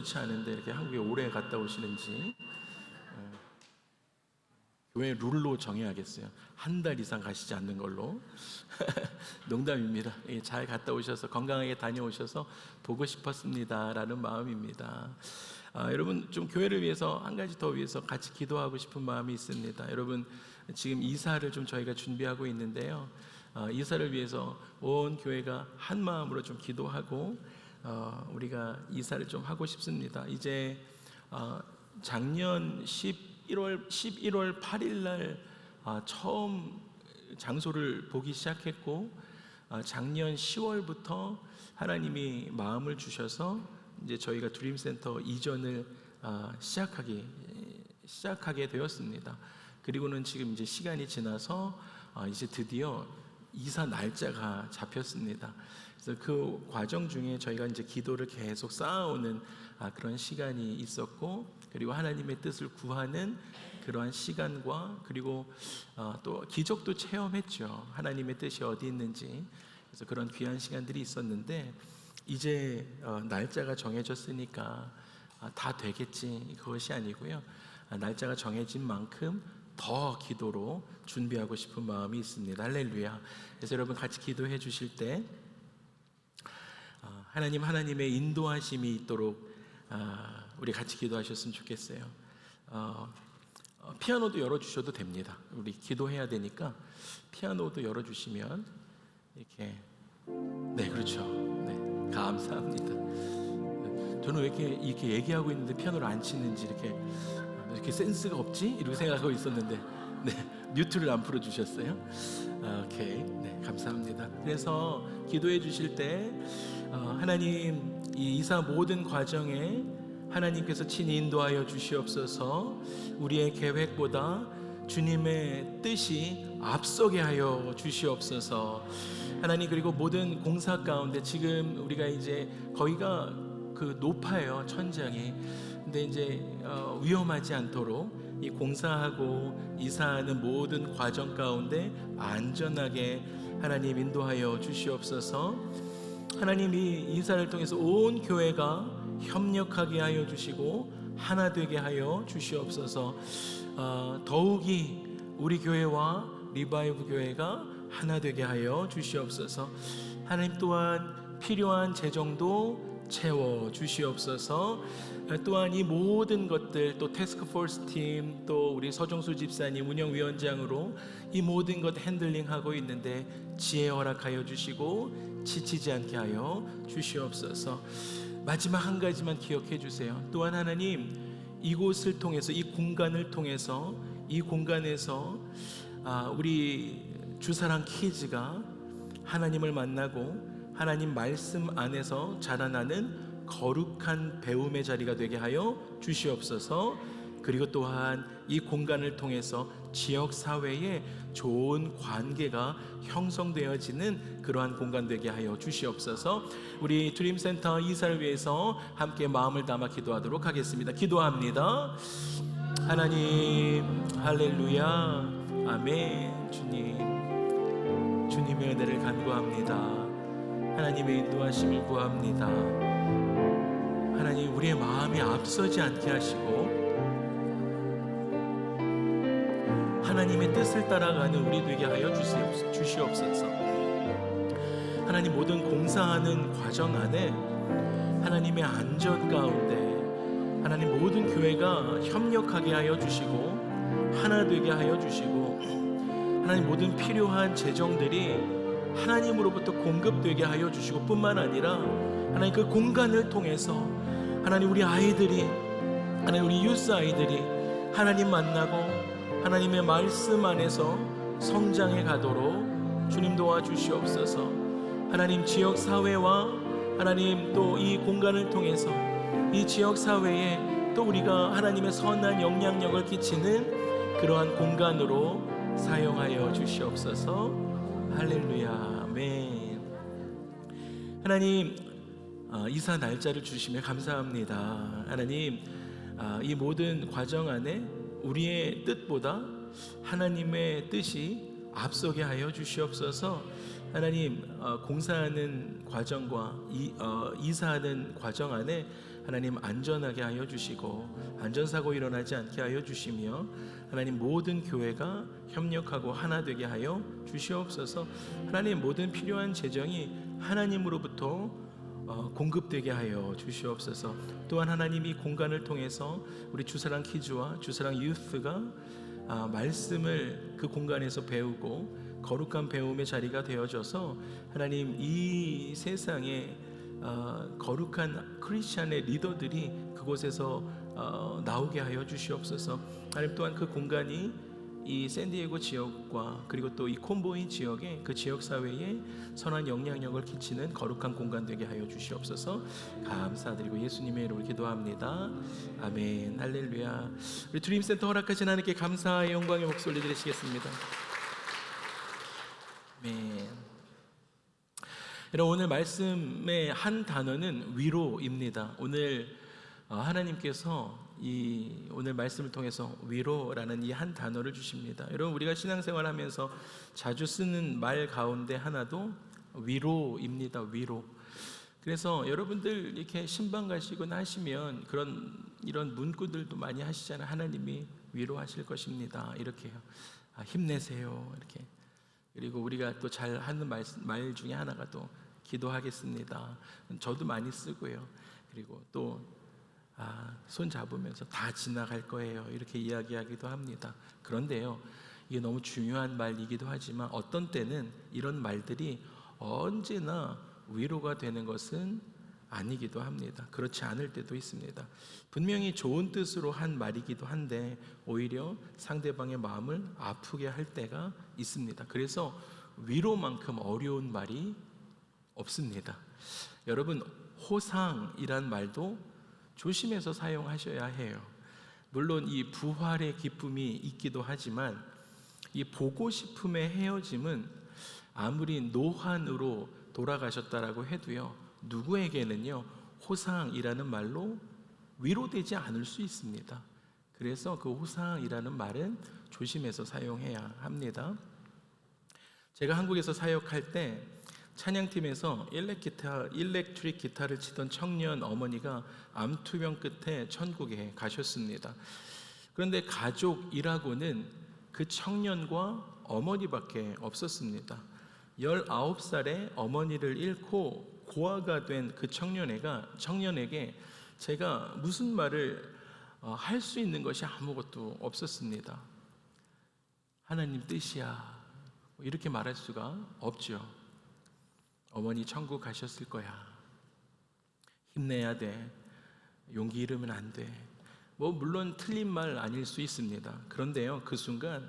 그렇지 않은데 이렇게 한국에 오래 갔다 오시는지 교회 룰로 정해야겠어요. 한 달 이상 가시지 않는 걸로. 농담입니다. 잘 갔다 오셔서 건강하게 다녀오셔서 보고 싶었습니다라는 마음입니다. 여러분 좀 교회를 위해서 한 가지 더 위해서 같이 기도하고 싶은 마음이 있습니다. 여러분 지금 이사를 좀 저희가 준비하고 있는데요. 이사를 위해서 온 교회가 한 마음으로 좀 기도하고 우리가 이사를 좀 하고 싶습니다. 이제 작년 11월 8일 날 처음 장소를 보기 시작했고 작년 10월부터 하나님이 마음을 주셔서 이제 저희가 드림센터 이전을 시작하게 되었습니다. 그리고는 지금 이제 시간이 지나서 이제 드디어 이사 날짜가 잡혔습니다. 그래서 그 과정 중에 저희가 이제 기도를 계속 쌓아오는 그런 시간이 있었고, 그리고 하나님의 뜻을 구하는 그러한 시간과, 그리고 또 기적도 체험했죠. 하나님의 뜻이 어디 있는지. 그래서 그런 귀한 시간들이 있었는데 이제 날짜가 정해졌으니까 다 되겠지, 그것이 아니고요. 날짜가 정해진 만큼 더 기도로 준비하고 싶은 마음이 있습니다. 할렐루야. 그래서 여러분 같이 기도해 주실 때 하나님의 인도하심이 있도록 우리 같이 기도하셨으면 좋겠어요. 피아노도 열어주셔도 됩니다. 우리 기도해야 되니까 피아노도 열어주시면 이렇게. 네, 그렇죠. 네, 감사합니다. 저는 왜 이렇게 얘기하고 있는데 피아노를 안 치는지 이렇게 센스가 없지? 이렇게 생각하고 있었는데, 네, 뮤트를 안 풀어주셨어요. 오케이, 네, 감사합니다. 그래서 기도해 주실 때 하나님, 이 이사 모든 과정에 하나님께서 친히 인도하여 주시옵소서. 우리의 계획보다 주님의 뜻이 앞서게 하여 주시옵소서. 하나님, 그리고 모든 공사 가운데 지금 우리가 이제 거기가 높아요, 천장이. 근데 이제 위험하지 않도록 이 공사하고 이사하는 모든 과정 가운데 안전하게 하나님 인도하여 주시옵소서. 하나님이 이사를 통해서 온 교회가 협력하게 하여 주시고 하나 되게 하여 주시옵소서. 더욱이 우리 교회와 리바이브 교회가 하나 되게 하여 주시옵소서. 하나님 또한 필요한 재정도 채워 주시옵소서. 또한 이 모든 것들, 또 태스크포스 팀, 또 우리 서정수 집사님 운영위원장으로 이 모든 것 핸들링하고 있는데 지혜 허락하여 주시고 지치지 않게 하여 주시옵소서. 마지막 한 가지만 기억해 주세요. 또한 하나님, 이곳을 통해서, 이 공간을 통해서, 이 공간에서 우리 주사랑 키즈가 하나님을 만나고 하나님 말씀 안에서 자라나는 거룩한 배움의 자리가 되게 하여 주시옵소서. 그리고 또한 이 공간을 통해서 지역 사회에 좋은 관계가 형성되어지는 그러한 공간 되게 하여 주시옵소서. 우리 드림센터 이사를 위해서 함께 마음을 담아 기도하도록 하겠습니다. 기도합니다. 하나님, 할렐루야, 아멘. 주님의 은혜를 간구합니다. 하나님의 인도하심을 구합니다. 하나님, 우리의 마음이 앞서지 않게 하시고 하나님의 뜻을 따라가는 우리 되게 하여 주시옵소서. 하나님, 모든 공사하는 과정 안에 하나님의 안전 가운데 하나님 모든 교회가 협력하게 하여 주시고 하나 되게 하여 주시고, 하나님 모든 필요한 재정들이 하나님으로부터 공급되게 하여 주시고 뿐만 아니라 하나님 그 공간을 통해서 하나님 우리 아이들이, 하나님 우리 유스 아이들이 하나님 만나고 하나님의 말씀 안에서 성장해 가도록 주님 도와주시옵소서. 하나님 지역 사회와 하나님 또 이 공간을 통해서 이 지역 사회에 또 우리가 하나님의 선한 영향력을 끼치는 그러한 공간으로 사용하여 주시옵소서. 할렐루야, 아멘. 하나님, 이사 날짜를 주시며 감사합니다. 하나님, 이 모든 과정 안에 우리의 뜻보다 하나님의 뜻이 앞서게 하여 주시옵소서. 하나님, 공사하는 과정과 이사하는 과정 안에 하나님 안전하게 하여 주시고 안전사고 일어나지 않게 하여 주시며 하나님 모든 교회가 협력하고 하나 되게 하여 주시옵소서. 하나님 모든 필요한 재정이 하나님으로부터 공급되게 하여 주시옵소서. 또한 하나님 이 공간을 통해서 우리 주사랑 키즈와 주사랑 유스가 말씀을 그 공간에서 배우고 거룩한 배움의 자리가 되어져서 하나님 이 세상에 거룩한 크리스찬의 리더들이 그곳에서 나오게 하여 주시옵소서. 하나님 또한 그 공간이 이 샌디에고 지역과 그리고 또 이 콤보이 지역의 그 지역 사회에 선한 영향력을 끼치는 거룩한 공간 되게 하여 주시옵소서. 감사드리고 예수님의 이름으로 기도합니다. 아멘. 할렐루야. 우리 드림센터 허락하신 하나님께 감사의 영광의 목소리 드리시겠습니다. 아멘. 여러분, 오늘 말씀의 한 단어는 위로입니다. 오늘 하나님께서 이 오늘 말씀을 통해서 위로라는 이 한 단어를 주십니다. 여러분, 우리가 신앙생활하면서 자주 쓰는 말 가운데 하나도 위로입니다. 위로. 그래서 여러분들 이렇게 신방 가시거나 하시면 이런 문구들도 많이 하시잖아요. 하나님이 위로하실 것입니다. 이렇게요. 힘내세요. 이렇게. 그리고 우리가 또 잘 하는 말 중에 하나가 또 기도하겠습니다. 저도 많이 쓰고요. 그리고 또 손 잡으면서 다 지나갈 거예요. 이렇게 이야기하기도 합니다. 그런데요, 이게 너무 중요한 말이기도 하지만 어떤 때는 이런 말들이 언제나 위로가 되는 것은 아니기도 합니다. 그렇지 않을 때도 있습니다. 분명히 좋은 뜻으로 한 말이기도 한데 오히려 상대방의 마음을 아프게 할 때가 있습니다. 그래서 위로만큼 어려운 말이 없습니다. 여러분, 호상이란 말도 조심해서 사용하셔야 해요. 물론 이 부활의 기쁨이 있기도 하지만 이 보고 싶음의 헤어짐은 아무리 노환으로 돌아가셨다라고 해도요, 누구에게는요 호상이라는 말로 위로되지 않을 수 있습니다. 그래서 그 호상이라는 말은 조심해서 사용해야 합니다. 제가 한국에서 사역할 때 찬양팀에서 일렉트릭 기타를 치던 청년 어머니가 암투병 끝에 천국에 가셨습니다. 그런데 가족이라고는 그 청년과 어머니밖에 없었습니다. 19살에 어머니를 잃고 고아가 된 그 청년에게 제가 무슨 말을 할 수 있는 것이 아무것도 없었습니다. 하나님 뜻이야, 이렇게 말할 수가 없죠. 어머니 천국 가셨을 거야. 힘내야 돼. 용기 잃으면 안 돼. 물론 틀린 말 아닐 수 있습니다. 그런데요, 그 순간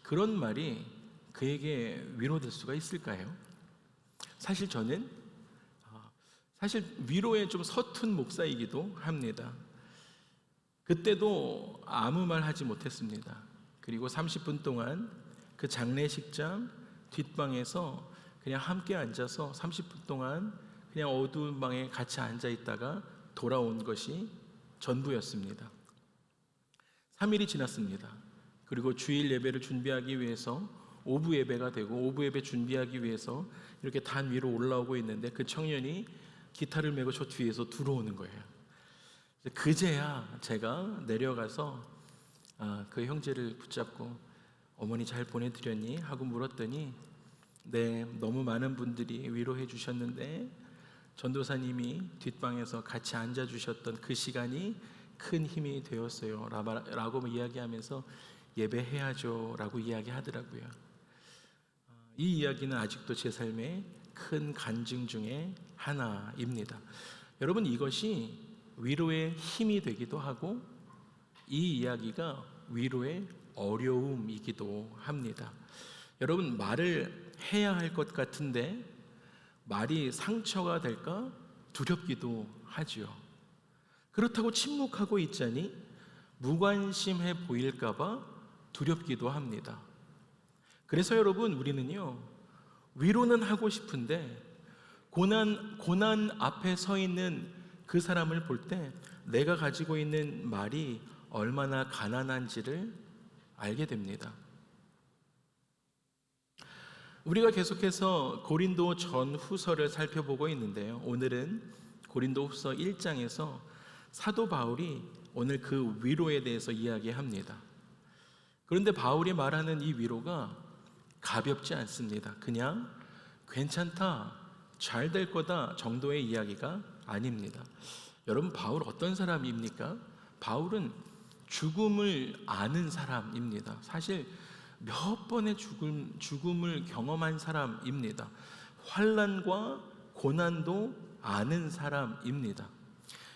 그런 말이 그에게 위로될 수가 있을까요? 사실 저는 위로에 좀 서툰 목사이기도 합니다. 그때도 아무 말 하지 못했습니다. 그리고 30분 동안 그 장례식장 뒷방에서 그냥 함께 앉아서 30분 동안 그냥 어두운 방에 같이 앉아 있다가 돌아온 것이 전부였습니다. 3일이 지났습니다. 그리고 주일 예배를 준비하기 위해서 오부 예배가 되고 오부 예배 준비하기 위해서 이렇게 단 위로 올라오고 있는데 그 청년이 기타를 메고 저 뒤에서 들어오는 거예요. 그제야 제가 내려가서 그 형제를 붙잡고 어머니 잘 보내드렸니? 하고 물었더니 네, 너무 많은 분들이 위로해 주셨는데 전도사님이 뒷방에서 같이 앉아주셨던 그 시간이 큰 힘이 되었어요 라고 이야기하면서 예배해야죠 라고 이야기하더라고요. 이 이야기는 아직도 제 삶의 큰 간증 중에 하나입니다. 여러분, 이것이 위로의 힘이 되기도 하고 이 이야기가 위로의 어려움이기도 합니다. 여러분, 말을 해야 할 것 같은데 말이 상처가 될까 두렵기도 하죠. 그렇다고 침묵하고 있자니 무관심해 보일까 봐 두렵기도 합니다. 그래서 여러분, 우리는요 위로는 하고 싶은데 고난 앞에 서 있는 그 사람을 볼 때 내가 가지고 있는 말이 얼마나 가난한지를 알게 됩니다. 우리가 계속해서 고린도 전후서를 살펴보고 있는데요, 오늘은 고린도 후서 1장에서 사도 바울이 오늘 그 위로에 대해서 이야기합니다. 그런데 바울이 말하는 이 위로가 가볍지 않습니다. 그냥 괜찮다, 잘 될 거다 정도의 이야기가 아닙니다. 여러분, 바울 어떤 사람입니까? 바울은 죽음을 아는 사람입니다. 사실 몇 번의 죽음을 경험한 사람입니다. 환난과 고난도 아는 사람입니다.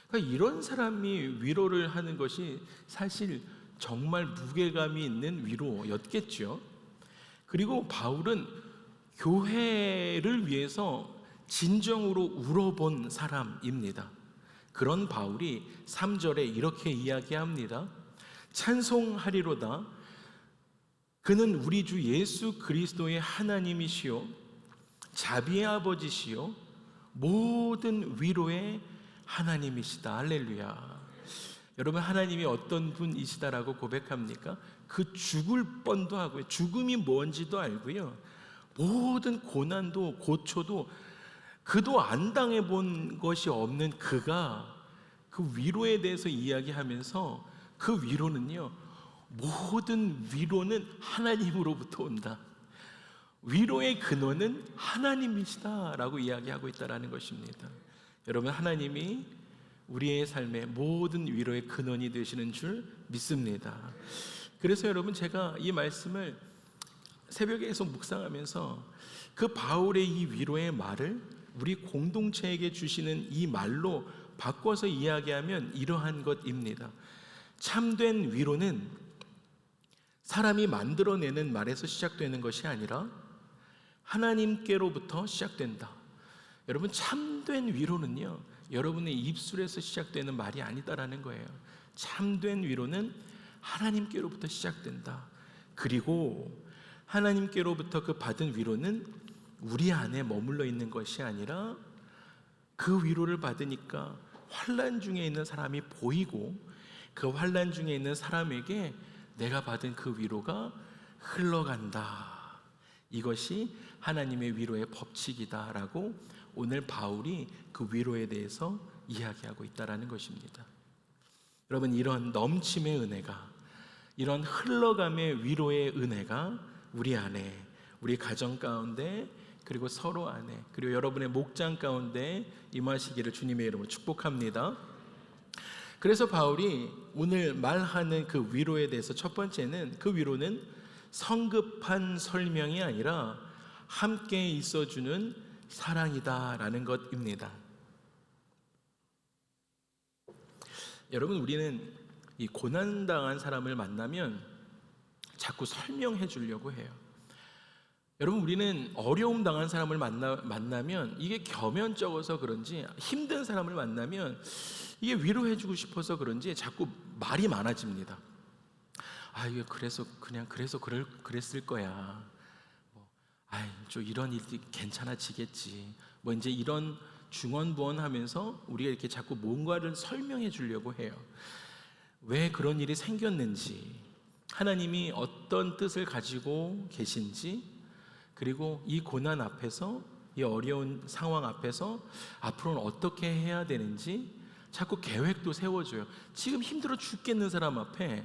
그러니까 이런 사람이 위로를 하는 것이 사실 정말 무게감이 있는 위로였겠죠. 그리고 바울은 교회를 위해서 진정으로 울어본 사람입니다. 그런 바울이 3절에 이렇게 이야기합니다. 찬송하리로다. 그는 우리 주 예수 그리스도의 하나님이시요 자비의 아버지시요 모든 위로의 하나님이시다. 할렐루야. 여러분, 하나님이 어떤 분이시다라고 고백합니까? 그 죽을 뻔도 하고요, 죽음이 뭔지도 알고요, 모든 고난도 고초도 그도 안 당해본 것이 없는 그가 그 위로에 대해서 이야기하면서 그 위로는요, 모든 위로는 하나님으로부터 온다. 위로의 근원은 하나님이시다라고 이야기하고 있다는 것입니다. 여러분, 하나님이 우리의 삶의 모든 위로의 근원이 되시는 줄 믿습니다. 그래서 여러분, 제가 이 말씀을 새벽에 계속 묵상하면서 그 바울의 이 위로의 말을 우리 공동체에게 주시는 이 말로 바꿔서 이야기하면 이러한 것입니다. 참된 위로는 사람이 만들어내는 말에서 시작되는 것이 아니라 하나님께로부터 시작된다. 여러분, 참된 위로는요, 여러분의 입술에서 시작되는 말이 아니다라는 거예요. 참된 위로는 하나님께로부터 시작된다. 그리고 하나님께로부터 그 받은 위로는 우리 안에 머물러 있는 것이 아니라 그 위로를 받으니까 환난 중에 있는 사람이 보이고 그 환난 중에 있는 사람에게 내가 받은 그 위로가 흘러간다. 이것이 하나님의 위로의 법칙이다라고 오늘 바울이 그 위로에 대해서 이야기하고 있다라는 것입니다. 여러분, 이런 넘침의 은혜가, 이런 흘러감의 위로의 은혜가 우리 안에, 우리 가정 가운데, 그리고 서로 안에, 그리고 여러분의 목장 가운데 임하시기를 주님의 이름으로 축복합니다. 그래서 바울이 오늘 말하는 그 위로에 대해서 첫 번째는, 그 위로는 성급한 설명이 아니라 함께 있어주는 사랑이다라는 것입니다. 여러분, 우리는 이 고난당한 사람을 만나면 자꾸 설명해 주려고 해요. 여러분, 우리는 어려움 당한 사람을 만나면 이게 겸연쩍어서 그런지, 힘든 사람을 만나면 이게 위로해 주고 싶어서 그런지 자꾸 말이 많아집니다. 아, 이게 그래서 그랬을 거야. 좀 이런 일이 괜찮아지겠지. 뭐 이제 이런 중언부언하면서 우리가 이렇게 자꾸 뭔가를 설명해 주려고 해요. 왜 그런 일이 생겼는지, 하나님이 어떤 뜻을 가지고 계신지, 그리고 이 고난 앞에서, 이 어려운 상황 앞에서 앞으로는 어떻게 해야 되는지 자꾸 계획도 세워줘요. 지금 힘들어 죽겠는 사람 앞에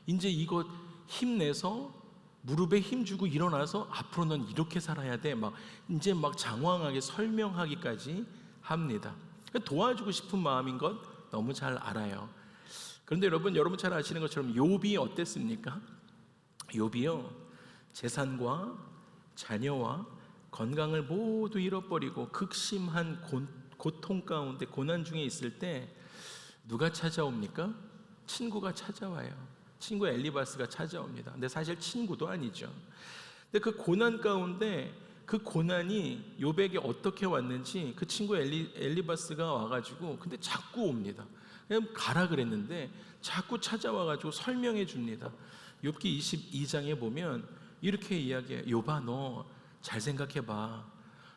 이제 이거 힘내서 무릎에 힘주고 일어나서 앞으로 넌 이렇게 살아야 돼. 이제 장황하게 설명하기까지 합니다. 도와주고 싶은 마음인 것 너무 잘 알아요. 그런데 여러분 잘 아시는 것처럼 욥이 어땠습니까? 욥이요, 재산과 자녀와 건강을 모두 잃어버리고 극심한 고통 가운데, 고난 중에 있을 때 누가 찾아옵니까? 친구가 찾아와요. 친구 엘리바스가 찾아옵니다. 근데 사실 친구도 아니죠. 근데 그 고난 가운데, 그 고난이 욥에게 어떻게 왔는지 그 친구 엘리바스가 와가지고, 근데 자꾸 옵니다. 그냥 가라 그랬는데 자꾸 찾아와가지고 설명해 줍니다. 욥기 22장에 보면 이렇게 이야기해요. 욥아, 너 잘 생각해봐.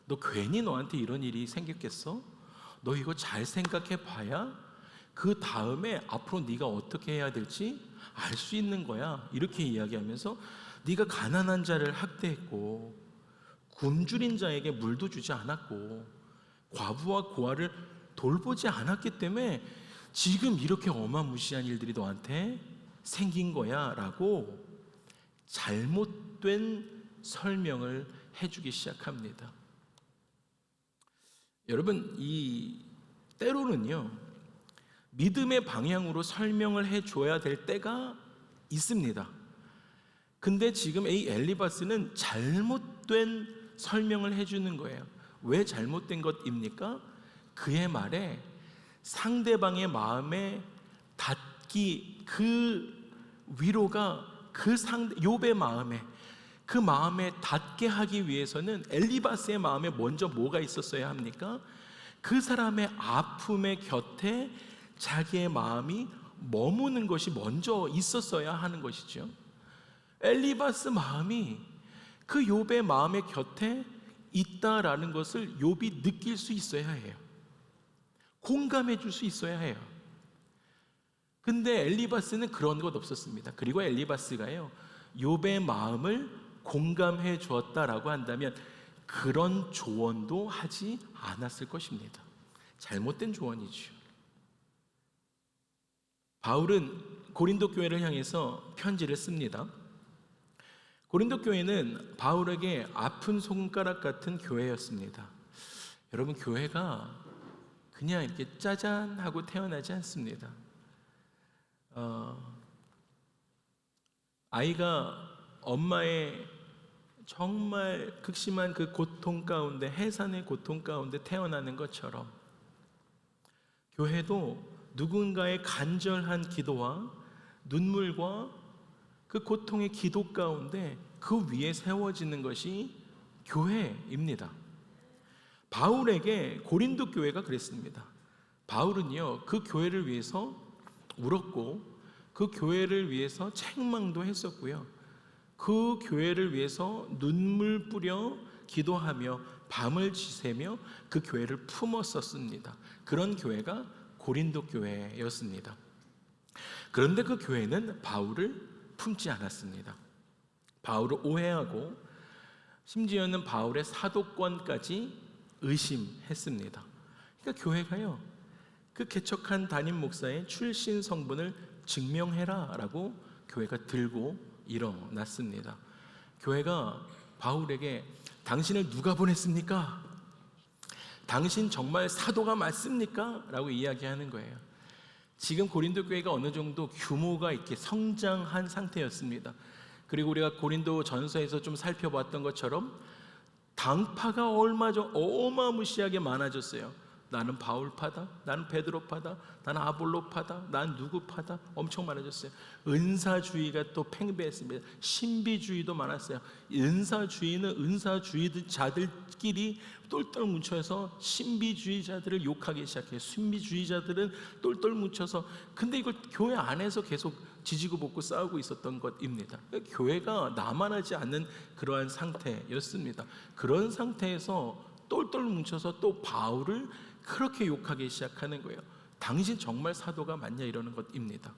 너 괜히 너한테 이런 일이 생겼겠어? 너 이거 잘 생각해 봐야 그 다음에 앞으로 네가 어떻게 해야 될지 알 수 있는 거야. 이렇게 이야기하면서 네가 가난한 자를 학대했고 굶주린 자에게 물도 주지 않았고 과부와 고아를 돌보지 않았기 때문에 지금 이렇게 어마무시한 일들이 너한테 생긴 거야 라고 잘못된 설명을 해주기 시작합니다. 여러분, 이 때로는요, 믿음의 방향으로 설명을 해줘야 될 때가 있습니다. 근데 지금 이 엘리바스는 잘못된 설명을 해주는 거예요. 왜 잘못된 것입니까? 그의 말에 상대방의 마음에 닿기, 그 위로가 그 욥의 마음에, 그 마음에 닿게 하기 위해서는 엘리바스의 마음에 먼저 뭐가 있었어야 합니까? 그 사람의 아픔의 곁에 자기의 마음이 머무는 것이 먼저 있었어야 하는 것이죠. 엘리바스 마음이 그 욥의 마음의 곁에 있다라는 것을 욥이 느낄 수 있어야 해요. 공감해 줄 수 있어야 해요. 근데 엘리바스는 그런 것 없었습니다. 그리고 엘리바스가요, 욥의 마음을 공감해 주었다라고 한다면 그런 조언도 하지 않았을 것입니다. 잘못된 조언이죠. 바울은 고린도 교회를 향해서 편지를 씁니다. 고린도 교회는 바울에게 아픈 손가락 같은 교회였습니다. 여러분, 교회가 그냥 이렇게 짜잔 하고 태어나지 않습니다. 아이가 엄마의 정말 극심한 그 고통 가운데, 해산의 고통 가운데 태어나는 것처럼 교회도 누군가의 간절한 기도와 눈물과 그 고통의 기도 가운데 그 위에 세워지는 것이 교회입니다. 바울에게 고린도 교회가 그랬습니다. 바울은요, 그 교회를 위해서 울었고 그 교회를 위해서 책망도 했었고요, 그 교회를 위해서 눈물 뿌려 기도하며 밤을 지새며 그 교회를 품었었습니다. 그런 교회가 고린도 교회였습니다. 그런데 그 교회는 바울을 품지 않았습니다. 바울을 오해하고 심지어는 바울의 사도권까지 의심했습니다. 그러니까 교회가요, 그 개척한 담임 목사의 출신 성분을 증명해라 라고 교회가 들고 일어났습니다. 교회가 바울에게 당신을 누가 보냈습니까? 당신 정말 사도가 맞습니까? 라고 이야기하는 거예요. 지금 고린도 교회가 어느 정도 규모가 있게 성장한 상태였습니다. 그리고 우리가 고린도 전서에서 좀 살펴봤던 것처럼 당파가 어마무시하게 많아졌어요. 나는 바울파다, 나는 베드로파다, 나는 아볼로파다, 난 누구파다, 엄청 많아졌어요. 은사주의가 또 팽배했습니다. 신비주의도 많았어요. 은사주의는 은사주의자들끼리 똘똘 뭉쳐서 신비주의자들을 욕하기 시작해요. 신비주의자들은 똘똘 뭉쳐서, 근데 이걸 교회 안에서 계속 지지고 볶고 싸우고 있었던 것입니다. 교회가 나만하지 않는 그러한 상태였습니다. 그런 상태에서 똘똘 뭉쳐서 또 바울을 그렇게 욕하기 시작하는 거예요. 당신 정말 사도가 맞냐 이러는 것입니다.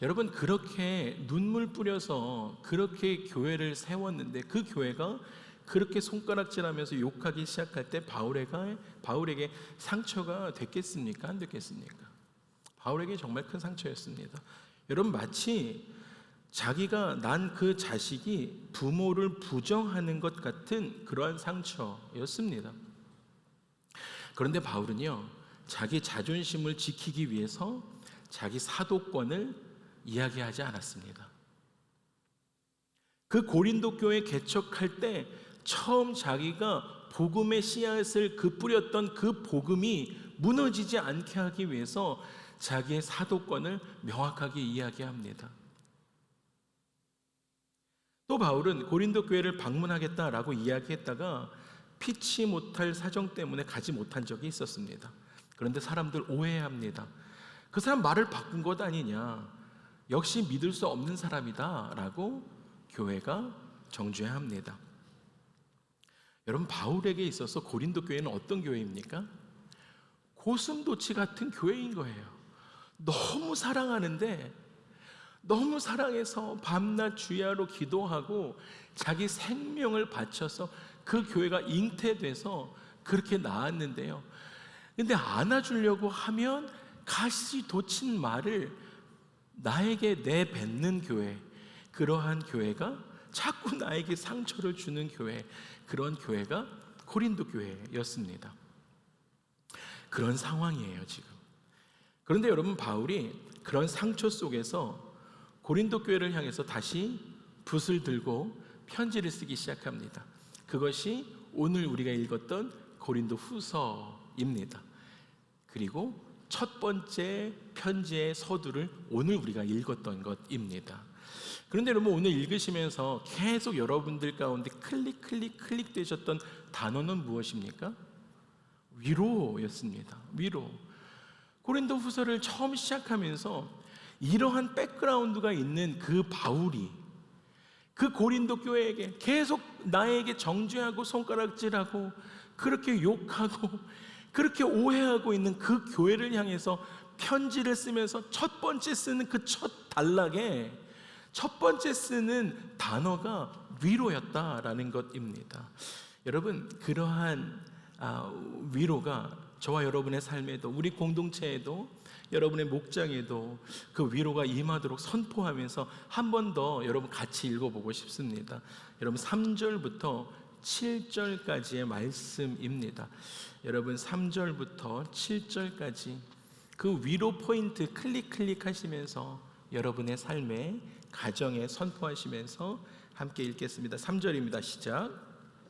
여러분, 그렇게 눈물 뿌려서 그렇게 교회를 세웠는데 그 교회가 그렇게 손가락질하면서 욕하기 시작할 때 바울에게 상처가 됐겠습니까? 안 됐겠습니까? 바울에게 정말 큰 상처였습니다. 여러분, 마치 자기가 난 그 자식이 부모를 부정하는 것 같은 그러한 상처였습니다. 그런데 바울은요, 자기 자존심을 지키기 위해서 자기 사도권을 이야기하지 않았습니다. 그 고린도 교회 개척할 때 처음 자기가 복음의 씨앗을 뿌렸던 그 복음이 무너지지 않게 하기 위해서 자기의 사도권을 명확하게 이야기합니다. 또 바울은 고린도 교회를 방문하겠다라고 이야기했다가 피치 못할 사정 때문에 가지 못한 적이 있었습니다. 그런데 사람들 오해합니다. 그 사람 말을 바꾼 것 아니냐, 역시 믿을 수 없는 사람이다 라고 교회가 정죄합니다. 여러분, 바울에게 있어서 고린도 교회는 어떤 교회입니까? 고슴도치 같은 교회인 거예요. 너무 사랑하는데, 너무 사랑해서 밤낮 주야로 기도하고 자기 생명을 바쳐서 그 교회가 잉태돼서 그렇게 나았는데요, 근데 안아주려고 하면 가시 돋친 말을 나에게 내뱉는 교회, 그러한 교회가 자꾸 나에게 상처를 주는 교회, 그런 교회가 고린도 교회였습니다. 그런 상황이에요 지금. 그런데 여러분, 바울이 그런 상처 속에서 고린도 교회를 향해서 다시 붓을 들고 편지를 쓰기 시작합니다. 그것이 오늘 우리가 읽었던 고린도 후서입니다. 그리고 첫 번째 편지의 서두를 오늘 우리가 읽었던 것입니다. 그런데 여러분, 오늘 읽으시면서 계속 여러분들 가운데 클릭 되셨던 단어는 무엇입니까? 위로였습니다. 위로. 고린도 후서를 처음 시작하면서 이러한 백그라운드가 있는 그 바울이 그 고린도 교회에게 계속 나에게 정죄하고 손가락질하고 그렇게 욕하고 그렇게 오해하고 있는 그 교회를 향해서 편지를 쓰면서 첫 번째 쓰는 그 첫 단락에 첫 번째 쓰는 단어가 위로였다라는 것입니다. 여러분, 그러한 위로가 저와 여러분의 삶에도, 우리 공동체에도, 여러분의 목장에도 그 위로가 임하도록 선포하면서 한 번 더 여러분 같이 읽어보고 싶습니다. 여러분 3절부터 7절까지의 말씀입니다. 여러분 3절부터 7절까지 그 위로 포인트 클릭하시면서 여러분의 삶에, 가정에 선포하시면서 함께 읽겠습니다. 3절입니다. 시작.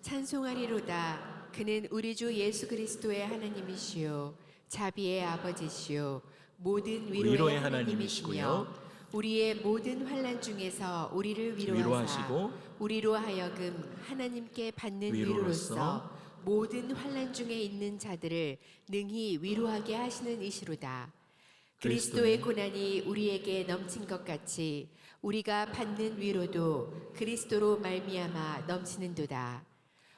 찬송하리로다. 그는 우리 주 예수 그리스도의 하나님이시요 자비의 아버지시요 모든 위로의 하나님이시며 우리의 모든 환난 중에서 우리를 위로하시고 우리로 하여금 하나님께 받는 위로로서 모든 환난 중에 있는 자들을 능히 위로하게 하시는 이시로다. 그리스도의 고난이 우리에게 넘친 것 같이 우리가 받는 위로도 그리스도로 말미암아 넘치는도다.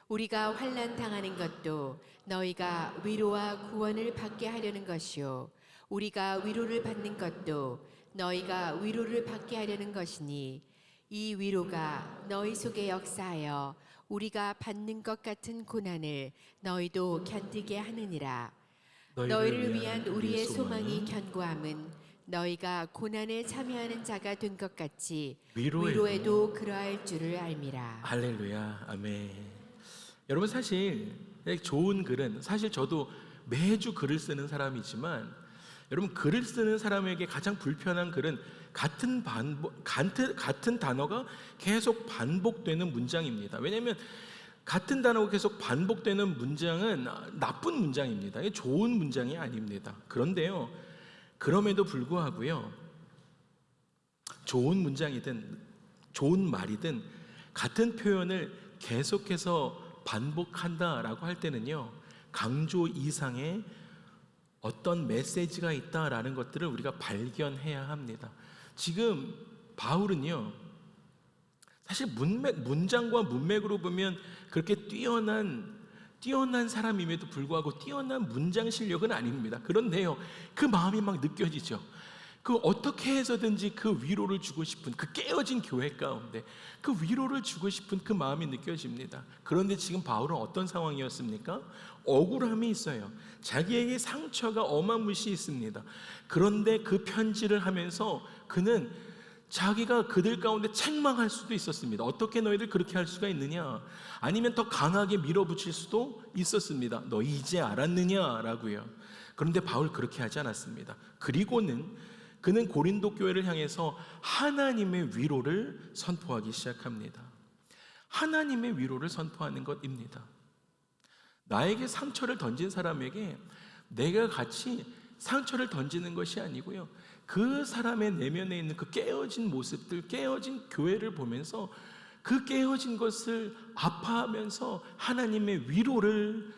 우리가 환난 당하는 것도 너희가 위로와 구원을 받게 하려는 것이요 우리가 위로를 받는 것도 너희가 위로를 받게 하려는 것이니 이 위로가 너희 속에 역사하여 우리가 받는 것 같은 고난을 너희도 견디게 하느니라. 너희를 위한 우리의 소망이 견고함은 너희가 고난에 참여하는 자가 된 것 같이 위로에도 그러할 줄을 알미라. 할렐루야. 아멘. 여러분, 사실 좋은 글은, 사실 저도 매주 글을 쓰는 사람이지만 여러분, 글을 쓰는 사람에게 가장 불편한 글은 같은 단어가 계속 반복되는 문장입니다. 왜냐하면 같은 단어가 계속 반복되는 문장은 나쁜 문장입니다. 이게 좋은 문장이 아닙니다. 그런데요, 그럼에도 불구하고요, 좋은 문장이든 좋은 말이든 같은 표현을 계속해서 반복한다라고 할 때는요, 강조 이상의 어떤 메시지가 있다라는 것들을 우리가 발견해야 합니다. 지금 바울은요, 사실 문장과 문맥으로 보면 그렇게 뛰어난 사람임에도 불구하고 뛰어난 문장 실력은 아닙니다. 그런데요, 그 마음이 막 느껴지죠. 그 어떻게 해서든지 그 위로를 주고 싶은, 그 깨어진 교회 가운데 그 위로를 주고 싶은 그 마음이 느껴집니다. 그런데 지금 바울은 어떤 상황이었습니까? 억울함이 있어요. 자기에게 상처가 어마무시 있습니다. 그런데 그 편지를 하면서 그는 자기가 그들 가운데 책망할 수도 있었습니다. 어떻게 너희들 그렇게 할 수가 있느냐? 아니면 더 강하게 밀어붙일 수도 있었습니다. 너희 이제 알았느냐라고요. 그런데 바울 그렇게 하지 않았습니다. 그리고는 그는 고린도 교회를 향해서 하나님의 위로를 선포하기 시작합니다. 하나님의 위로를 선포하는 것입니다. 나에게 상처를 던진 사람에게 내가 같이 상처를 던지는 것이 아니고요, 그 사람의 내면에 있는 그 깨어진 모습들, 깨어진 교회를 보면서 그 깨어진 것을 아파하면서 하나님의 위로를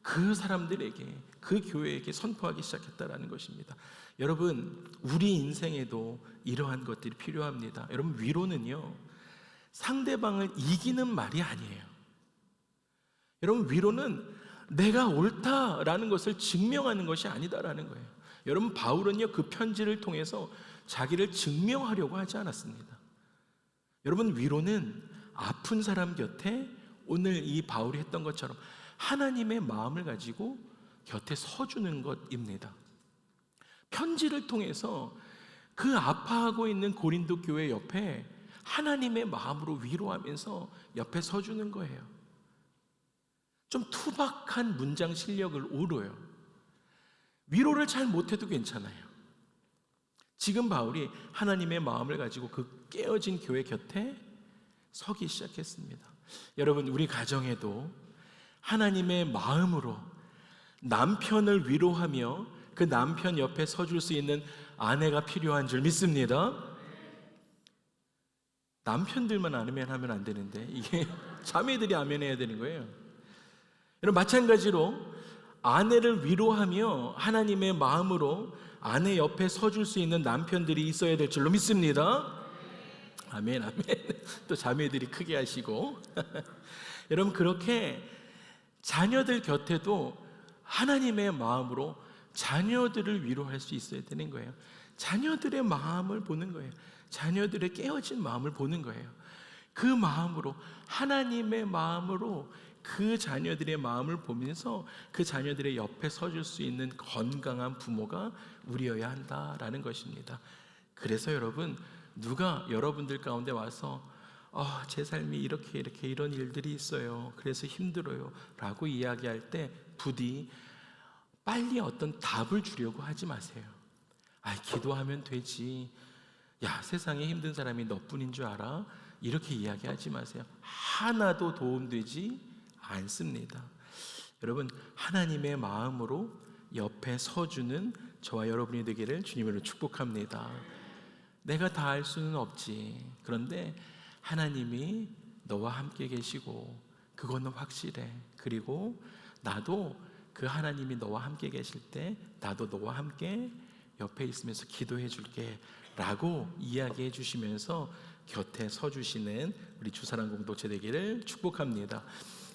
그 사람들에게, 그 교회에게 선포하기 시작했다라는 것입니다. 여러분, 우리 인생에도 이러한 것들이 필요합니다. 여러분, 위로는요, 상대방을 이기는 말이 아니에요. 여러분, 위로는 내가 옳다라는 것을 증명하는 것이 아니다라는 거예요. 여러분, 바울은요, 그 편지를 통해서 자기를 증명하려고 하지 않았습니다. 여러분, 위로는 아픈 사람 곁에 오늘 이 바울이 했던 것처럼 하나님의 마음을 가지고 곁에 서주는 것입니다. 편지를 통해서 그 아파하고 있는 고린도 교회 옆에 하나님의 마음으로 위로하면서 옆에 서주는 거예요. 좀 투박한 문장 실력을 오로요. 위로를 잘 못해도 괜찮아요. 지금 바울이 하나님의 마음을 가지고 그 깨어진 교회 곁에 서기 시작했습니다. 여러분, 우리 가정에도 하나님의 마음으로 남편을 위로하며 그 남편 옆에 서줄 수 있는 아내가 필요한 줄 믿습니다. 남편들만 아멘 하면 안 되는데 이게 자매들이 아멘 해야 되는 거예요. 여러분, 마찬가지로 아내를 위로하며 하나님의 마음으로 아내 옆에 서줄 수 있는 남편들이 있어야 될 줄로 믿습니다. 아멘, 아멘. 또 자매들이 크게 하시고 여러분, 그렇게 자녀들 곁에도 하나님의 마음으로 자녀들을 위로할 수 있어야 되는 거예요. 자녀들의 마음을 보는 거예요. 자녀들의 깨어진 마음을 보는 거예요. 그 마음으로, 하나님의 마음으로 그 자녀들의 마음을 보면서 그 자녀들의 옆에 서줄 수 있는 건강한 부모가 우리여야 한다라는 것입니다. 그래서 여러분, 누가 여러분들 가운데 와서 제 삶이 이렇게 이런 일들이 있어요, 그래서 힘들어요 라고 이야기할 때 부디 빨리 어떤 답을 주려고 하지 마세요. 기도하면 되지, 야, 세상에 힘든 사람이 너뿐인 줄 알아, 이렇게 이야기하지 마세요. 하나도 도움되지 않습니다. 여러분, 하나님의 마음으로 옆에 서주는 저와 여러분이 되기를 주님으로 축복합니다. 내가 다 알 수는 없지. 그런데 하나님이 너와 함께 계시고 그거는 확실해. 그리고 나도 그 하나님이 너와 함께 계실 때 나도 너와 함께 옆에 있으면서 기도해 줄게 라고 이야기해 주시면서 곁에 서주시는 우리 주사랑 공동체 되기를 축복합니다.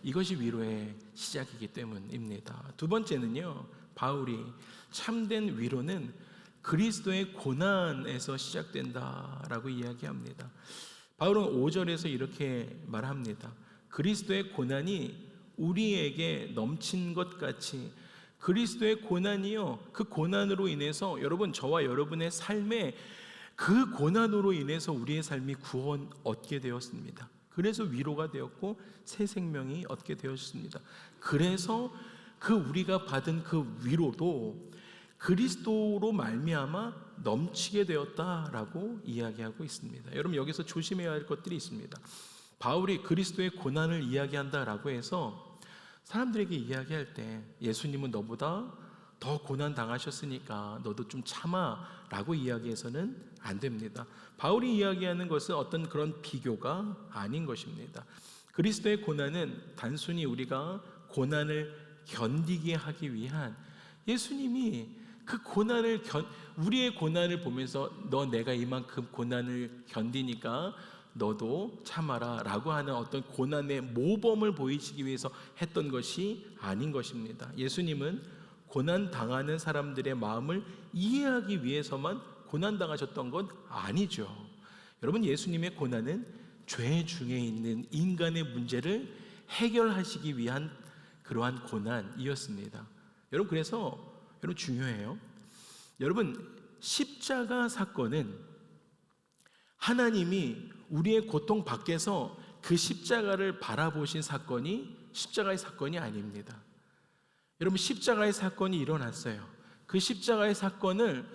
이것이 위로의 시작이기 때문입니다. 두 번째는요, 바울이 참된 위로는 그리스도의 고난에서 시작된다라고 이야기합니다. 바울은 5절에서 이렇게 말합니다. 그리스도의 고난이 우리에게 넘친 것 같이, 그리스도의 고난이요, 그 고난으로 인해서 여러분, 저와 여러분의 삶에 그 고난으로 인해서 우리의 삶이 구원 얻게 되었습니다. 그래서 위로가 되었고 새 생명이 얻게 되었습니다. 그래서 그 우리가 받은 그 위로도 그리스도로 말미암아 넘치게 되었다라고 이야기하고 있습니다. 여러분, 여기서 조심해야 할 것들이 있습니다. 바울이 그리스도의 고난을 이야기한다라고 해서 사람들에게 이야기할 때 예수님은 너보다 더 고난 당하셨으니까 너도 좀 참아 라고 이야기해서는 안 됩니다. 바울이 이야기하는 것은 어떤 그런 비교가 아닌 것입니다. 그리스도의 고난은 단순히 우리가 고난을 견디게 하기 위한, 예수님이 그 고난을 우리의 고난을 보면서 너 내가 이만큼 고난을 견디니까 너도 참아라 라고 하는 어떤 고난의 모범을 보이시기 위해서 했던 것이 아닌 것입니다. 예수님은 고난 당하는 사람들의 마음을 이해하기 위해서만 고난 당하셨던 건 아니죠. 여러분, 예수님의 고난은 죄 중에 있는 인간의 문제를 해결하시기 위한 그러한 고난이었습니다. 여러분, 그래서 여러분 중요해요. 여러분, 십자가 사건은 하나님이 우리의 고통 밖에서 그 십자가를 바라보신 사건이 십자가의 사건이 아닙니다. 여러분, 십자가의 사건이 일어났어요. 그 십자가의 사건을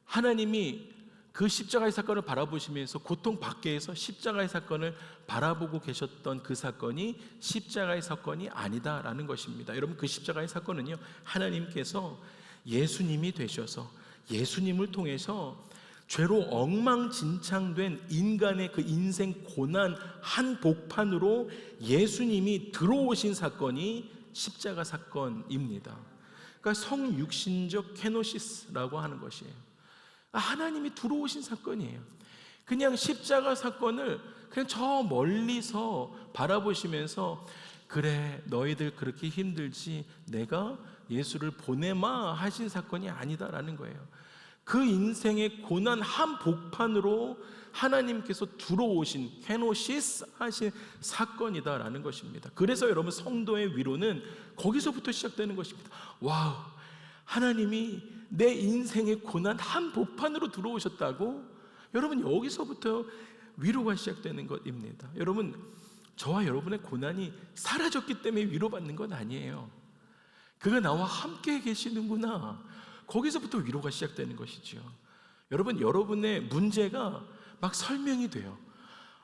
하나님이 그 십자가의 사건을 바라보시면서 고통 밖에서 십자가의 사건을 바라보고 계셨던 그 사건이 십자가의 사건이 아니다라는 것입니다. 여러분, 그 십자가의 사건은요, 하나님께서 예수님이 되셔서 예수님을 통해서 죄로 엉망진창된 인간의 그 인생 고난 한복판으로 예수님이 들어오신 사건이 십자가 사건입니다. 그러니까 성육신적 케노시스라고 하는 것이에요. 하나님이 들어오신 사건이에요. 그냥 십자가 사건을 그냥 저 멀리서 바라보시면서 그래, 너희들 그렇게 힘들지, 내가 예수를 보내마 하신 사건이 아니다라는 거예요. 그 인생의 고난 한복판으로 하나님께서 들어오신 케노시스 하신 사건이다라는 것입니다. 그래서 여러분, 성도의 위로는 거기서부터 시작되는 것입니다. 와우, 하나님이 내 인생의 고난 한복판으로 들어오셨다고? 여러분, 여기서부터 위로가 시작되는 것입니다. 여러분, 저와 여러분의 고난이 사라졌기 때문에 위로받는 건 아니에요. 그가 나와 함께 계시는구나, 거기서부터 위로가 시작되는 것이죠. 여러분, 여러분의 문제가 막 설명이 돼요.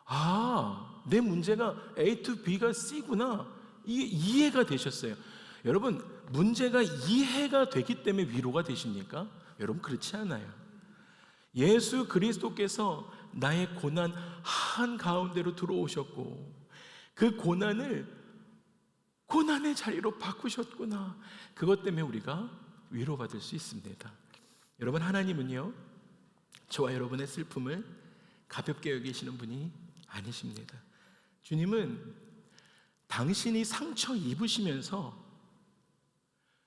아, 내 문제가 A to B가 C구나, 이게 이해가 되셨어요. 여러분, 문제가 이해가 되기 때문에 위로가 되십니까? 여러분, 그렇지 않아요. 예수 그리스도께서 나의 고난 한가운데로 들어오셨고 그 고난을 고난의 자리로 바꾸셨구나, 그것 때문에 우리가 위로받을 수 있습니다. 여러분, 하나님은요, 저와 여러분의 슬픔을 가볍게 여기시는 분이 아니십니다. 주님은 당신이 상처 입으시면서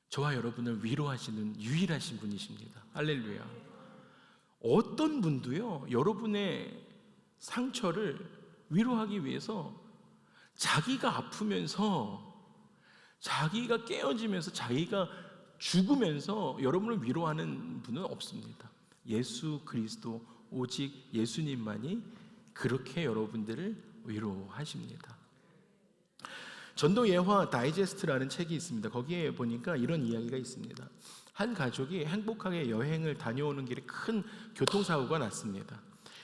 저와 여러분을 위로하시는 유일하신 분이십니다. 할렐루야. 어떤 분도요, 여러분의 상처를 위로하기 위해서 자기가 아프면서, 자기가 깨어지면서, 자기가 죽으면서 여러분을 위로하는 분은 없습니다. 예수 그리스도, 오직 예수님만이 그렇게 여러분들을 위로하십니다. 전도 예화 다이제스트라는 책이 있습니다. 거기에 보니까 이런 이야기가 있습니다. 한 가족이 행복하게 여행을 다녀오는 길에 큰 교통사고가 났습니다.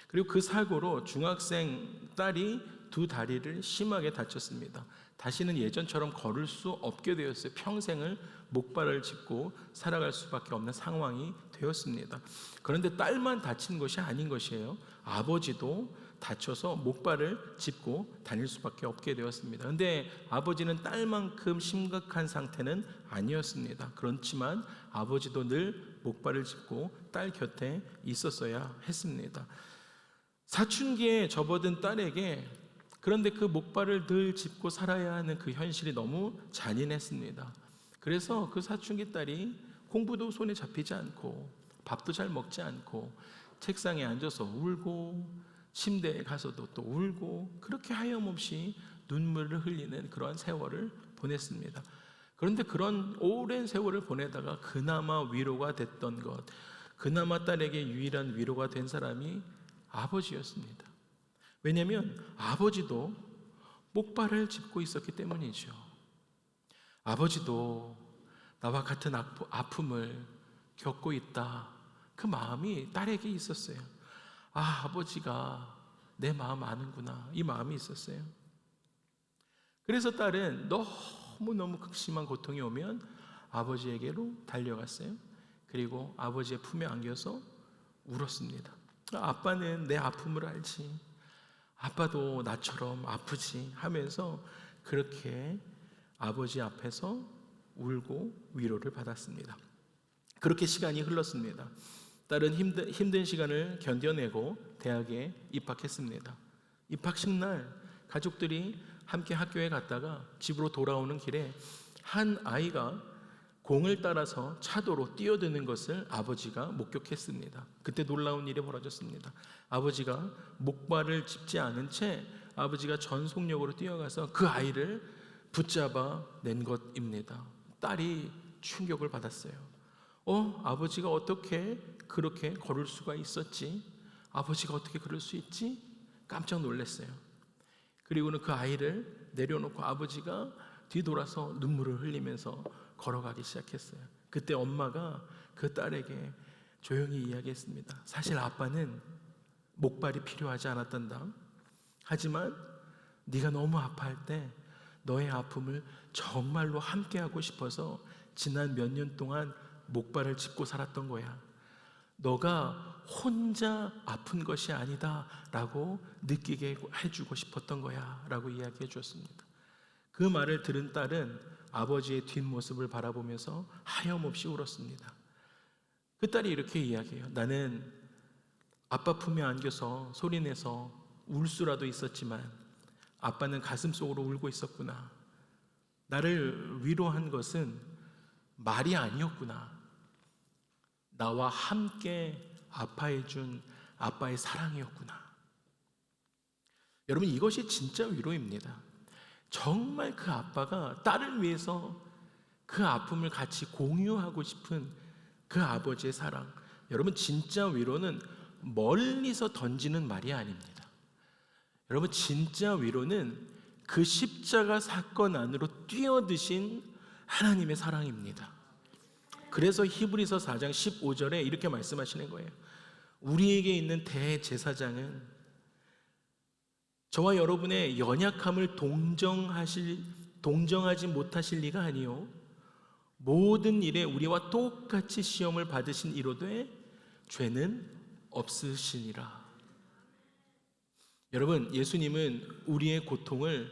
그리고 그 사고로 중학생 딸이 두 다리를 심하게 다쳤습니다. 다시는 예전처럼 걸을 수 없게 되었어요. 평생을 목발을 짚고 살아갈 수밖에 없는 상황이 되었습니다. 그런데 딸만 다친 것이 아닌 것이에요. 아버지도 다쳐서 목발을 짚고 다닐 수밖에 없게 되었습니다. 그런데 아버지는 딸만큼 심각한 상태는 아니었습니다. 그렇지만 아버지도 늘 목발을 짚고 딸 곁에 있었어야 했습니다. 사춘기에 접어든 딸에게 그런데 그 목발을 늘 짚고 살아야 하는 그 현실이 너무 잔인했습니다. 그래서 그 사춘기 딸이 공부도 손에 잡히지 않고 밥도 잘 먹지 않고 책상에 앉아서 울고 침대에 가서도 또 울고, 그렇게 하염없이 눈물을 흘리는 그러한 세월을 보냈습니다. 그런데 그런 오랜 세월을 보내다가 그나마 위로가 됐던 것, 그나마 딸에게 유일한 위로가 된 사람이 아버지였습니다. 왜냐하면 아버지도 목발을 짚고 있었기 때문이죠. 아버지도 나와 같은 아픔을 겪고 있다, 그 마음이 딸에게 있었어요. 아, 아버지가 내 마음 아는구나, 이 마음이 있었어요. 그래서 딸은 너무너무 극심한 고통이 오면 아버지에게로 달려갔어요. 그리고 아버지의 품에 안겨서 울었습니다. 아빠는 내 아픔을 알지, 아빠도 나처럼 아프지 하면서 그렇게 아버지 앞에서 울고 위로를 받았습니다. 그렇게 시간이 흘렀습니다. 딸은 힘든 시간을 견뎌내고 대학에 입학했습니다. 입학식 날 가족들이 함께 학교에 갔다가 집으로 돌아오는 길에 한 아이가 공을 따라서 차도로 뛰어드는 것을 아버지가 목격했습니다. 그때 놀라운 일이 벌어졌습니다. 아버지가 목발을 짚지 않은 채 아버지가 전속력으로 뛰어가서 그 아이를 붙잡아 낸 것입니다. 딸이 충격을 받았어요. 아버지가 어떻게 그렇게 걸을 수가 있었지? 아버지가 어떻게 그럴 수 있지? 깜짝 놀랐어요. 그리고는 그 아이를 내려놓고 아버지가 뒤돌아서 눈물을 흘리면서 걸어가기 시작했어요. 그때 엄마가 그 딸에게 조용히 이야기했습니다. 사실 아빠는 목발이 필요하지 않았단다. 하지만 네가 너무 아파할 때 너의 아픔을 정말로 함께하고 싶어서 지난 몇 년 동안 목발을 짚고 살았던 거야. 너가 혼자 아픈 것이 아니다 라고 느끼게 해주고 싶었던 거야 라고 이야기해 주었습니다. 그 말을 들은 딸은 아버지의 뒷모습을 바라보면서 하염없이 울었습니다. 그 딸이 이렇게 이야기해요. 나는 아빠 품에 안겨서 소리내서 울 수라도 있었지만 아빠는 가슴속으로 울고 있었구나. 나를 위로한 것은 말이 아니었구나. 나와 함께 아파해준 아빠의 사랑이었구나. 여러분, 이것이 진짜 위로입니다. 정말 그 아빠가 딸을 위해서 그 아픔을 같이 공유하고 싶은 그 아버지의 사랑. 여러분, 진짜 위로는 멀리서 던지는 말이 아닙니다. 여러분, 진짜 위로는 그 십자가 사건 안으로 뛰어드신 하나님의 사랑입니다. 그래서 히브리서 4장 15절에 이렇게 말씀하시는 거예요. 우리에게 있는 대제사장은 저와 여러분의 연약함을 동정하지 못하실 리가 아니요 모든 일에 우리와 똑같이 시험을 받으신 이로되 죄는 없으시니라. 여러분, 예수님은 우리의 고통을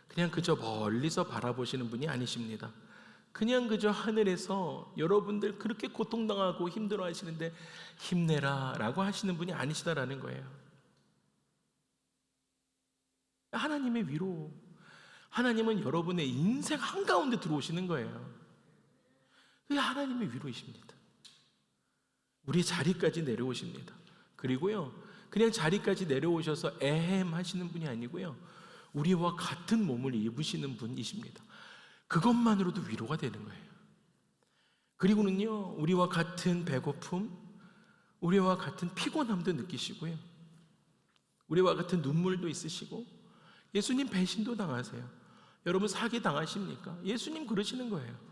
그냥 그저 멀리서 바라보시는 분이 아니십니다. 그냥 그저 하늘에서 여러분들 그렇게 고통당하고 힘들어 하시는데 힘내라 라고 하시는 분이 아니시다라는 거예요. 하나님의 위로, 하나님은 여러분의 인생 한가운데 들어오시는 거예요. 그게 하나님의 위로이십니다. 우리 자리까지 내려오십니다. 그리고요, 그냥 자리까지 내려오셔서 에헴 하시는 분이 아니고요, 우리와 같은 몸을 입으시는 분이십니다. 그것만으로도 위로가 되는 거예요. 그리고는요, 우리와 같은 배고픔, 우리와 같은 피곤함도 느끼시고요, 우리와 같은 눈물도 있으시고, 예수님 배신도 당하세요. 여러분, 사기 당하십니까? 예수님 그러시는 거예요.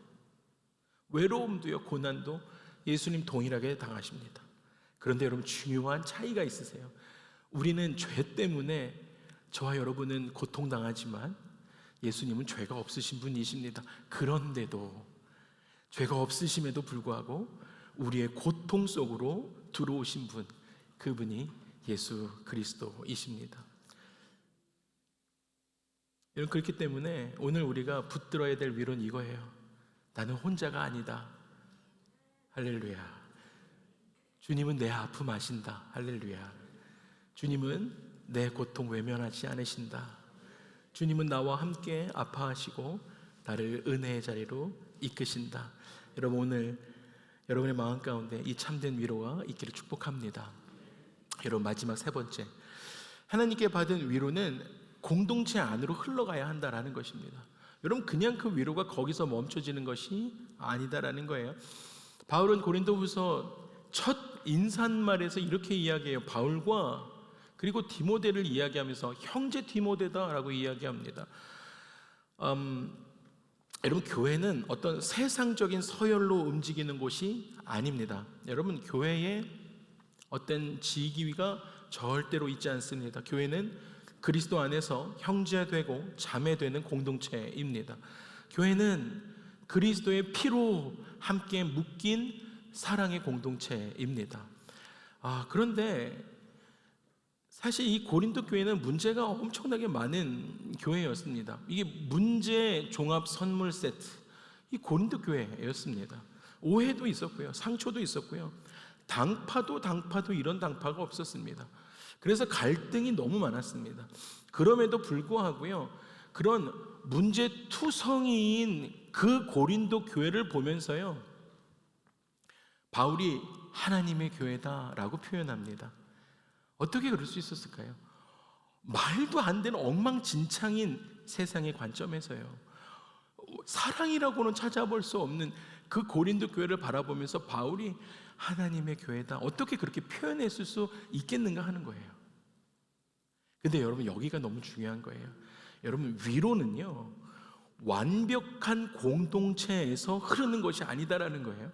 외로움도요, 고난도 예수님 동일하게 당하십니다. 그런데 여러분, 중요한 차이가 있으세요. 우리는 죄 때문에, 저와 여러분은 고통당하지만 예수님은 죄가 없으신 분이십니다. 그런데도 죄가 없으심에도 불구하고 우리의 고통 속으로 들어오신 분, 그분이 예수 그리스도이십니다. 여러분, 그렇기 때문에 오늘 우리가 붙들어야 될 위로는 이거예요. 나는 혼자가 아니다. 할렐루야. 주님은 내 아픔 아신다. 할렐루야. 주님은 내 고통 외면하지 않으신다. 주님은 나와 함께 아파하시고 나를 은혜의 자리로 이끄신다. 여러분, 오늘 여러분의 마음 가운데 이 참된 위로가 있기를 축복합니다. 여러분, 마지막 세 번째, 하나님께 받은 위로는 공동체 안으로 흘러가야 한다라는 것입니다. 여러분, 그냥 그 위로가 거기서 멈춰지는 것이 아니다라는 거예요. 바울은 고린도후서 첫 인사말에서 이렇게 이야기해요. 바울과 그리고 디모데를 이야기하면서 형제 디모데다라고 이야기합니다. 여러분, 교회는 어떤 세상적인 서열로 움직이는 곳이 아닙니다. 여러분, 교회에 어떤 직위가 절대로 있지 않습니다. 교회는 그리스도 안에서 형제되고 자매되는 공동체입니다. 교회는 그리스도의 피로 함께 묶인 사랑의 공동체입니다. 그런데 사실 이 고린도 교회는 문제가 엄청나게 많은 교회였습니다. 이게 문제 종합 선물 세트, 이 고린도 교회였습니다. 오해도 있었고요, 상처도 있었고요, 당파도 이런 당파가 없었습니다. 그래서 갈등이 너무 많았습니다. 그럼에도 불구하고요, 그런 문제투성이인 그 고린도 교회를 보면서요, 바울이 하나님의 교회다라고 표현합니다. 어떻게 그럴 수 있었을까요? 말도 안 되는 엉망진창인 세상의 관점에서요, 사랑이라고는 찾아볼 수 없는 그 고린도 교회를 바라보면서 바울이 하나님의 교회다, 어떻게 그렇게 표현했을 수 있겠는가 하는 거예요. 근데 여러분, 여기가 너무 중요한 거예요. 여러분, 위로는요, 완벽한 공동체에서 흐르는 것이 아니다라는 거예요.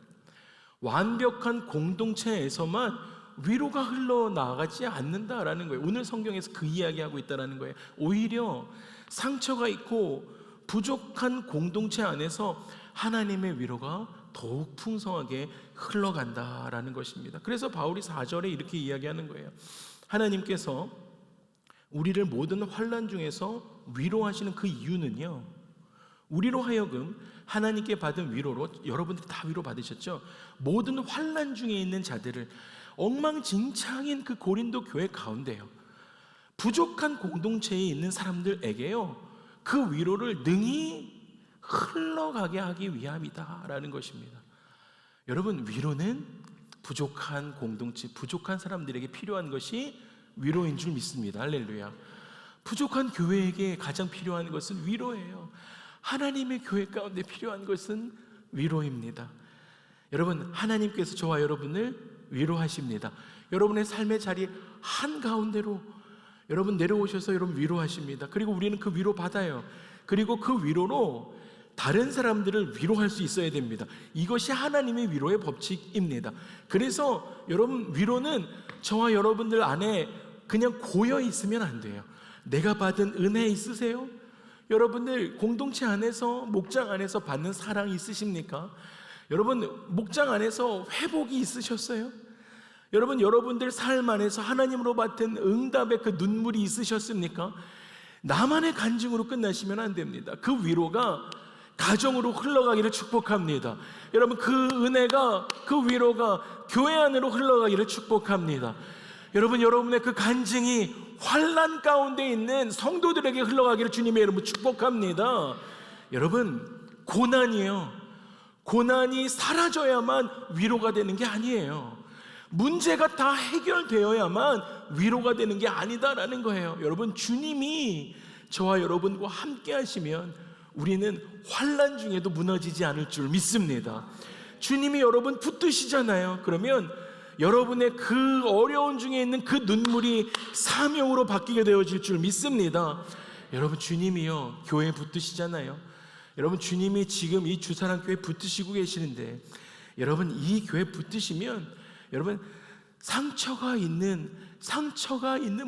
완벽한 공동체에서만 위로가 흘러나가지 않는다라는 거예요. 오늘 성경에서 그 이야기하고 있다라는 거예요. 오히려 상처가 있고 부족한 공동체 안에서 하나님의 위로가 더욱 풍성하게 흘러간다라는 것입니다. 그래서 바울이 4절에 이렇게 이야기하는 거예요. 하나님께서 우리를 모든 환난 중에서 위로하시는 그 이유는요, 우리로 하여금 하나님께 받은 위로로, 여러분들이 다 위로 받으셨죠? 모든 환난 중에 있는 자들을, 엉망진창인 그 고린도 교회 가운데요, 부족한 공동체에 있는 사람들에게요, 그 위로를 능히 흘러가게 하기 위함이다라는 것입니다. 여러분, 위로는 부족한 공동체, 부족한 사람들에게 필요한 것이 위로인 줄 믿습니다. 할렐루야. 부족한 교회에게 가장 필요한 것은 위로예요. 하나님의 교회 가운데 필요한 것은 위로입니다. 여러분, 하나님께서 저와 여러분을 위로하십니다. 여러분의 삶의 자리 한가운데로 여러분 내려오셔서 여러분 위로하십니다. 그리고 우리는 그 위로 받아요. 그리고 그 위로로 다른 사람들을 위로할 수 있어야 됩니다. 이것이 하나님의 위로의 법칙입니다. 그래서 여러분, 위로는 저와 여러분들 안에 그냥 고여 있으면 안 돼요. 내가 받은 은혜 있으세요? 여러분들 공동체 안에서, 목장 안에서 받는 사랑 있으십니까? 여러분, 목장 안에서 회복이 있으셨어요? 여러분, 여러분들 삶 안에서 하나님으로 받은 응답의 그 눈물이 있으셨습니까? 나만의 간증으로 끝나시면 안 됩니다. 그 위로가 가정으로 흘러가기를 축복합니다. 여러분, 그 은혜가, 그 위로가 교회 안으로 흘러가기를 축복합니다. 여러분, 여러분의 그 간증이 환난 가운데 있는 성도들에게 흘러가기를 주님의 이름으로 축복합니다. 여러분, 고난이에요. 고난이 사라져야만 위로가 되는 게 아니에요. 문제가 다 해결되어야만 위로가 되는 게 아니다라는 거예요. 여러분, 주님이 저와 여러분과 함께 하시면 우리는 환난 중에도 무너지지 않을 줄 믿습니다. 주님이 여러분 붙드시잖아요. 그러면 여러분의 그 어려운 중에 있는 그 눈물이 사명으로 바뀌게 되어질 줄 믿습니다. 여러분, 주님이요 교회에 붙드시잖아요. 여러분, 주님이 지금 이 주사랑교회에 붙드시고 계시는데, 여러분, 이 교회에 붙드시면 여러분, 상처가 있는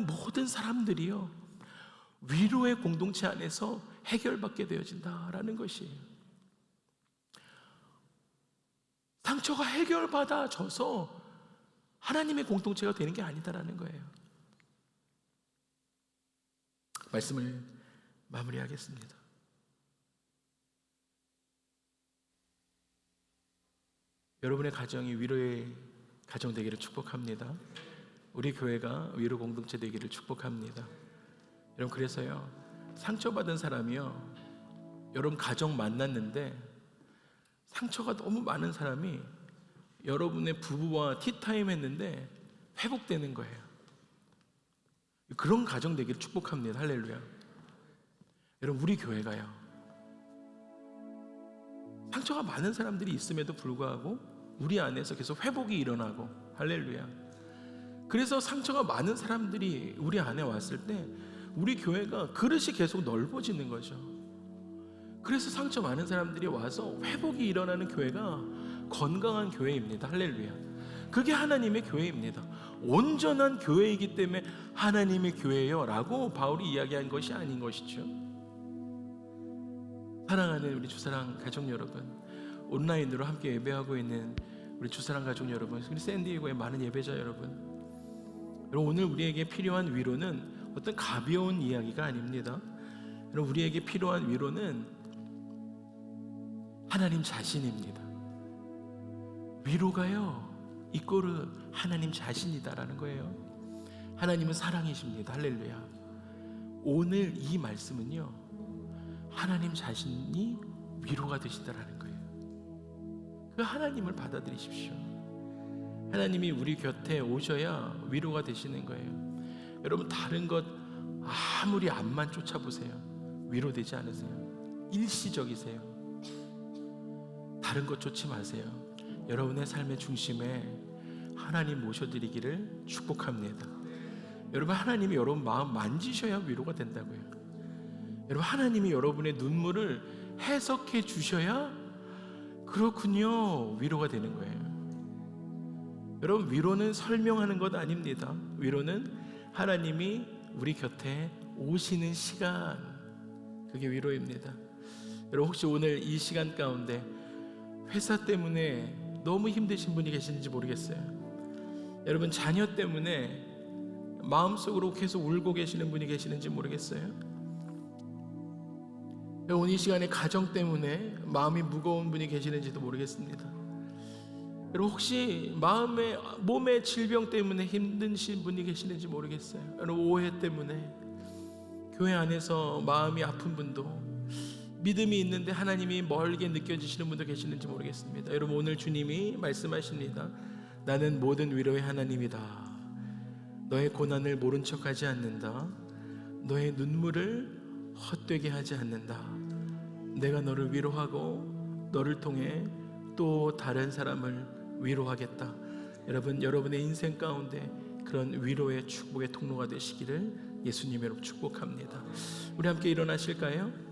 모든 사람들이요 위로의 공동체 안에서 해결받게 되어진다라는 것이에요. 상처가 해결받아져서 하나님의 공동체가 되는 게 아니다라는 거예요. 말씀을 마무리하겠습니다. 여러분의 가정이 위로의 가정 되기를 축복합니다. 우리 교회가 위로 공동체 되기를 축복합니다. 여러분, 그래서요, 상처받은 사람이요, 여러분 가정 만났는데 상처가 너무 많은 사람이 여러분의 부부와 티타임 했는데 회복되는 거예요. 그런 가정 되기를 축복합니다. 할렐루야. 여러분, 우리 교회가요, 상처가 많은 사람들이 있음에도 불구하고 우리 안에서 계속 회복이 일어나고, 할렐루야. 그래서 상처가 많은 사람들이 우리 안에 왔을 때 우리 교회가 그릇이 계속 넓어지는 거죠. 그래서 상처 많은 사람들이 와서 회복이 일어나는 교회가 건강한 교회입니다. 할렐루야. 그게 하나님의 교회입니다. 온전한 교회이기 때문에 하나님의 교회예요 라고 바울이 이야기한 것이 아닌 것이죠. 사랑하는 우리 주사랑 가족 여러분, 온라인으로 함께 예배하고 있는 우리 주사랑 가족 여러분, 그리고 샌디에고의 많은 예배자 여러분, 오늘 우리에게 필요한 위로는 어떤 가벼운 이야기가 아닙니다. 여러분, 우리에게 필요한 위로는 하나님 자신입니다. 위로가요, 이꼬르 하나님 자신이다라는 거예요. 하나님은 사랑이십니다. 할렐루야. 오늘 이 말씀은요, 하나님 자신이 위로가 되신다라는 거예요. 그 하나님을 받아들이십시오. 하나님이 우리 곁에 오셔야 위로가 되시는 거예요. 여러분, 다른 것 아무리 앞만 쫓아보세요, 위로되지 않으세요. 일시적이세요. 다른 것 쫓지 마세요. 여러분의 삶의 중심에 하나님 모셔드리기를 축복합니다. 여러분, 하나님이 여러분 마음 만지셔야 위로가 된다고요. 여러분, 하나님이 여러분의 눈물을 해석해 주셔야 그렇군요 위로가 되는 거예요. 여러분, 위로는 설명하는 것 아닙니다. 위로는 하나님이 우리 곁에 오시는 시간, 그게 위로입니다. 여러분, 혹시 오늘 이 시간 가운데 회사 때문에 너무 힘드신 분이 계시는지 모르겠어요. 여러분, 자녀 때문에 마음속으로 계속 울고 계시는 분이 계시는지 모르겠어요. 여러분, 이 시간에 가정 때문에 마음이 무거운 분이 계시는지도 모르겠습니다. 여러분, 혹시 몸의 질병 때문에 힘드신 분이 계시는지 모르겠어요. 여러분, 오해 때문에 교회 안에서 마음이 아픈 분도, 믿음이 있는데 하나님이 멀게 느껴지시는 분도 계시는지 모르겠습니다. 여러분, 오늘 주님이 말씀하십니다. 나는 모든 위로의 하나님이다. 너의 고난을 모른 척하지 않는다. 너의 눈물을 헛되게 하지 않는다. 내가 너를 위로하고 너를 통해 또 다른 사람을 위로하겠다. 여러분, 여러분의 인생 가운데 그런 위로의 축복의 통로가 되시기를 예수님의 이름으로 축복합니다. 우리 함께 일어나실까요?